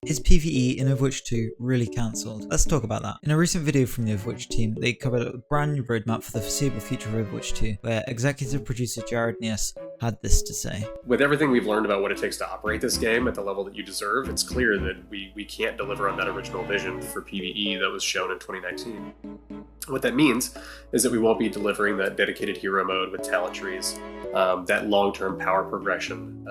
Is PVE in Overwatch 2 really cancelled? Let's talk about that. In a recent video from the Overwatch team, they covered a brand new roadmap for the foreseeable future of Overwatch 2, where executive producer Jared Nias had this to say. With everything we've learned about what it takes to operate this game at the level that you deserve, it's clear that we can't deliver on that original vision for PvE that was shown in 2019. What that means is that we won't be delivering that dedicated hero mode with talent trees, that long-term power progression.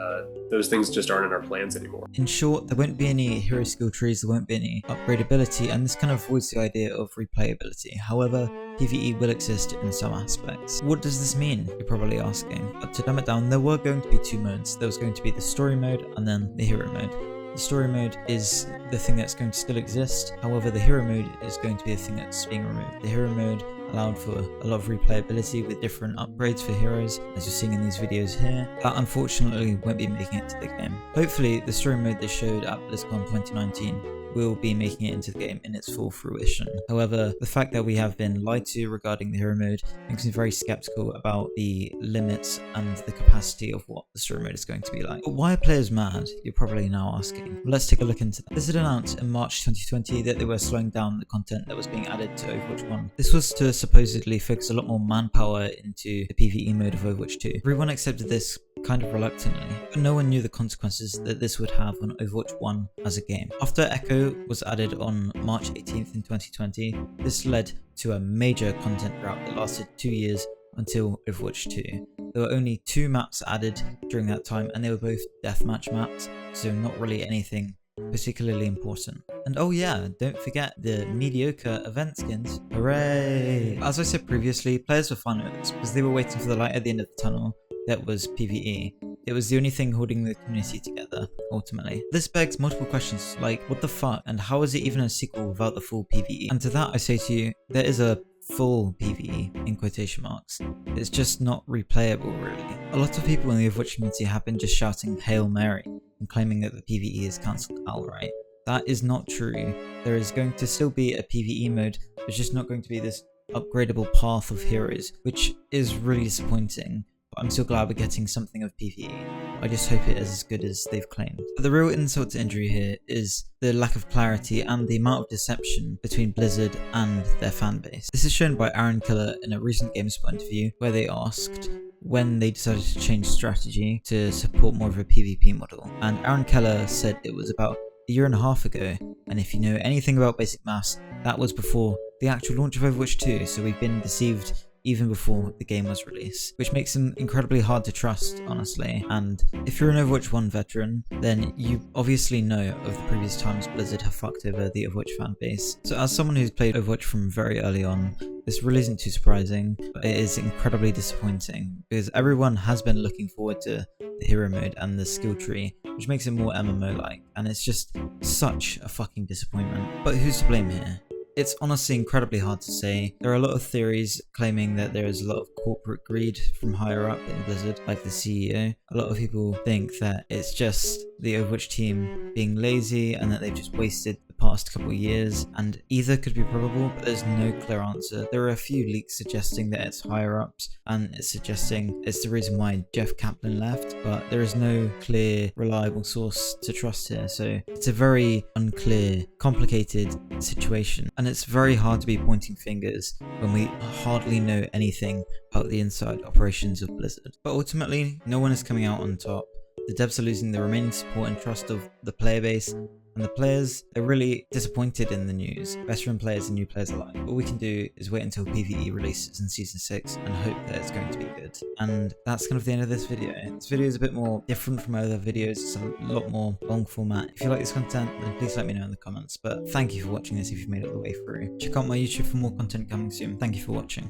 Those things just aren't in our plans anymore. In short, there won't be any hero skill trees, there won't be any upgradability, and this kind of avoids the idea of replayability. However, PvE will exist in some aspects. What does this mean? You're probably asking. But to dumb it down, there were going to be two modes. There was going to be the story mode and then the hero mode. The story mode is the thing that's going to still exist. However, the hero mode is going to be the thing that's being removed. The hero mode allowed for a lot of replayability with different upgrades for heroes, as you're seeing in these videos here. That unfortunately won't be making it to the game. Hopefully, the story mode they showed at BlizzCon 2019 will be making it into the game in its full fruition. However, the fact that we have been lied to regarding the hero mode makes me very skeptical about the limits and the capacity of what the story mode is going to be like. But why are players mad? You're probably now asking. Well, let's take a look into that. Blizzard announced in March 2020 that they were slowing down the content that was being added to Overwatch 1. This was to supposedly focus a lot more manpower into the PvE mode of Overwatch 2. Everyone accepted this kind of reluctantly, but no one knew the consequences that this would have on Overwatch 1 as a game. After Echo was added on March 18th in 2020, this led to a major content drought that lasted 2 years until Overwatch 2. There were only 2 maps added during that time, and they were both deathmatch maps, so not really anything particularly important. And oh yeah, don't forget the mediocre event skins. Hooray! As I said previously, players were fine with this because they were waiting for the light at the end of the tunnel. That was PvE. It was the only thing holding the community together, ultimately. This begs multiple questions like, what the fuck, and how is it even a sequel without the full PvE? And to that I say to you, there is a full PvE, in quotation marks. It's just not replayable really. A lot of people in the Overwatch community have been just shouting Hail Mary and claiming that the PvE is cancelled outright. That is not true. There is going to still be a PvE mode, there's just not going to be this upgradable path of heroes, which is really disappointing. I'm still glad we're getting something of PvE. I just hope it is as good as they've claimed. But the real insult to injury here is the lack of clarity and the amount of deception between Blizzard and their fanbase. This is shown by Aaron Killer in a recent GameSpot interview where they asked when they decided to change strategy to support more of a PvP model. And Aaron Keller said it was about a year and a half ago, and if you know anything about basic maths, that was before the actual launch of Overwatch 2, so we've been deceived even before the game was released, which makes them incredibly hard to trust, honestly. And if you're an Overwatch 1 veteran, then you obviously know of the previous times Blizzard have fucked over the Overwatch fan base. So as someone who's played Overwatch from very early on, this really isn't too surprising, but it is incredibly disappointing, because everyone has been looking forward to the hero mode and the skill tree, which makes it more MMO-like, and it's just such a fucking disappointment. But who's to blame here? It's honestly incredibly hard to say. There are a lot of theories claiming that there is a lot of corporate greed from higher up in Blizzard, like the CEO. A lot of people think that it's just the Overwatch team being lazy and that they've just wasted the past couple of years, and either could be probable, but there's no clear answer. There are a few leaks suggesting that it's higher ups, and it's suggesting it's the reason why Jeff Kaplan left, but there is no clear, reliable source to trust here, so it's a very unclear, complicated situation, and it's very hard to be pointing fingers when we hardly know anything about the inside operations of Blizzard. But ultimately, no one is coming out on top. The devs are losing the remaining support and trust of the player base, and the players are really disappointed in the news, veteran players and new players alike. All we can do is wait until PvE releases in Season 6 and hope that it's going to be good. And that's kind of the end of this video. This video is a bit more different from other videos, it's a lot more long format. If you like this content, then please let me know in the comments. But thank you for watching this if you've made it all the way through. Check out my YouTube for more content coming soon. Thank you for watching.